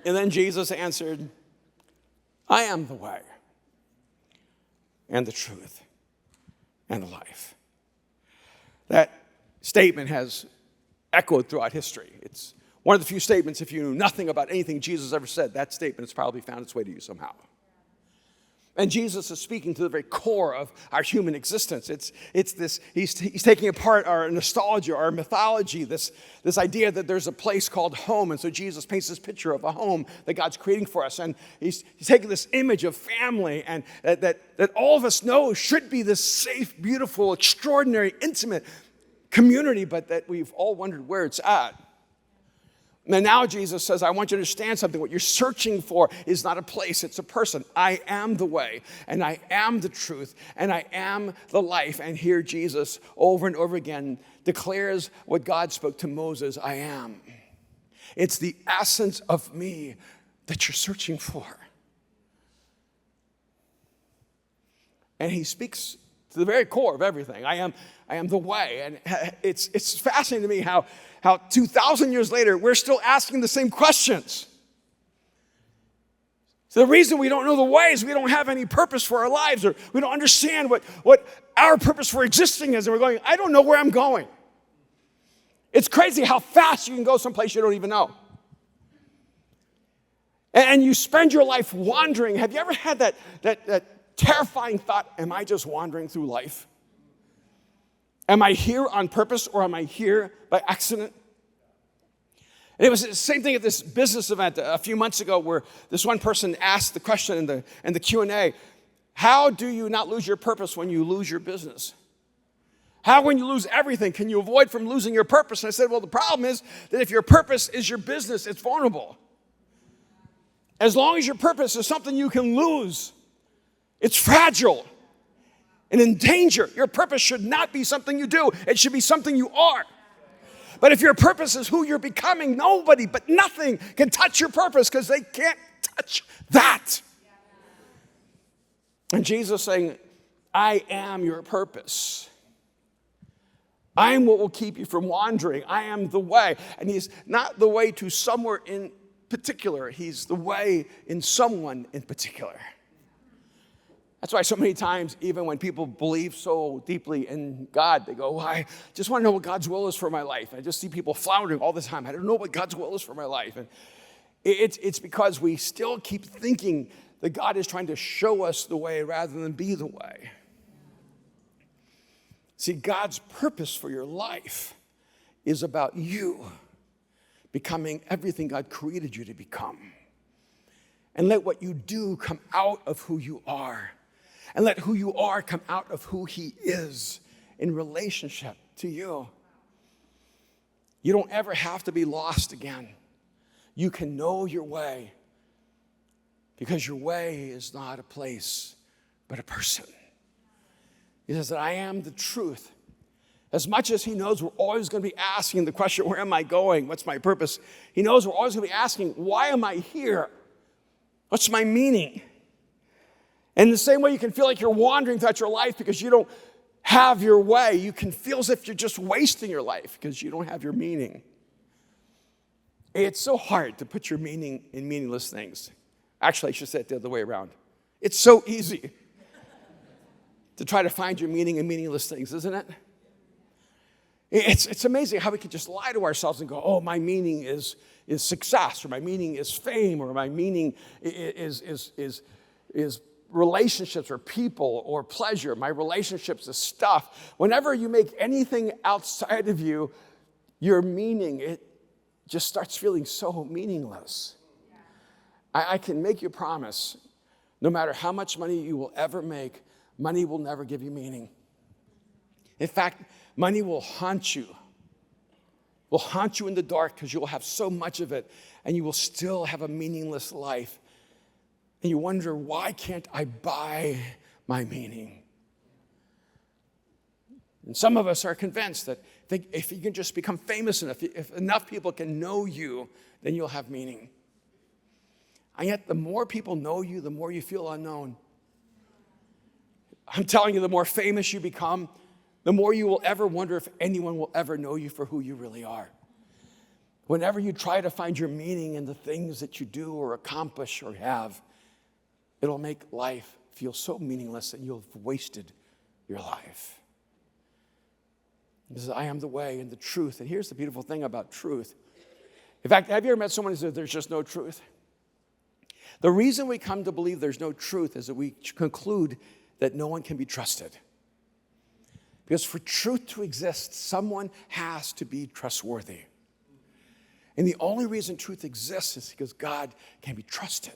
And then Jesus answered, I am the way and the truth and the life. That statement has echoed throughout history. It's one of the few statements, if you knew nothing about anything Jesus ever said, that statement has probably found its way to you somehow. And Jesus is speaking to the very core of our human existence. It's this, he's taking apart our nostalgia, our mythology, this idea that there's a place called home. And so Jesus paints this picture of a home that God's creating for us. And he's taking this image of family and that all of us know should be this safe, beautiful, extraordinary, intimate community, but that we've all wondered where it's at. And now Jesus says, I want you to understand something. What you're searching for is not a place, it's a person. I am the way, and I am the truth, and I am the life. And here Jesus, over and over again, declares what God spoke to Moses, I am. It's the essence of me that you're searching for. And he speaks to the very core of everything. I am the way. And it's fascinating to me how 2,000 years later, we're still asking the same questions. So the reason we don't know the way is we don't have any purpose for our lives, or we don't understand what our purpose for existing is. And we're going, I don't know where I'm going. It's crazy how fast you can go someplace you don't even know. And you spend your life wandering. Have you ever had that terrifying thought, am I just wandering through life? Am I here on purpose or am I here by accident? And it was the same thing at this business event a few months ago where this one person asked the question in the Q&A, how do you not lose your purpose when you lose your business? How, when you lose everything, can you avoid from losing your purpose? And I said, well, the problem is that if your purpose is your business, it's vulnerable. As long as your purpose is something you can lose, it's fragile and in danger. Your purpose should not be something you do. It should be something you are. But if your purpose is who you're becoming, nobody but nothing can touch your purpose because they can't touch that. And Jesus saying, I am your purpose. I am what will keep you from wandering. I am the way. And he's not the way to somewhere in particular. He's the way in someone in particular. That's why so many times, even when people believe so deeply in God, they go, well, I just want to know what God's will is for my life. I just see people floundering all the time. I don't know what God's will is for my life. And it's because we still keep thinking that God is trying to show us the way rather than be the way. See, God's purpose for your life is about you becoming everything God created you to become. And let what you do come out of who you are. And let who you are come out of who he is in relationship to you. You don't ever have to be lost again. You can know your way because your way is not a place, but a person. He says that I am the truth. As much as he knows we're always going to be asking the question, where am I going? What's my purpose? He knows we're always going to be asking, why am I here? What's my meaning? And the same way you can feel like you're wandering throughout your life because you don't have your way, you can feel as if you're just wasting your life because you don't have your meaning. It's so hard to put your meaning in meaningless things. Actually, I should say it the other way around. It's so easy to try to find your meaning in meaningless things, isn't it? It's amazing how we can just lie to ourselves and go, oh, my meaning is success, or my meaning is fame, or my meaning is relationships or people or pleasure. My relationships is stuff. Whenever you make anything outside of you your meaning, it just starts feeling so meaningless. I can make you a promise, no matter how much money you will ever make, money will never give you meaning. In fact, money will haunt you. Will haunt you in the dark because you'll have so much of it and you will still have a meaningless life. And you wonder, why can't I buy my meaning? And some of us are convinced that if you can just become famous enough, if enough people can know you, then you'll have meaning. And yet, the more people know you, the more you feel unknown. I'm telling you, the more famous you become, the more you will ever wonder if anyone will ever know you for who you really are. Whenever you try to find your meaning in the things that you do or accomplish or have, it'll make life feel so meaningless and you'll have wasted your life. He says, I am the way and the truth. And here's the beautiful thing about truth. In fact, have you ever met someone who said there's just no truth? The reason we come to believe there's no truth is that we conclude that no one can be trusted. Because for truth to exist, someone has to be trustworthy. And the only reason truth exists is because God can be trusted.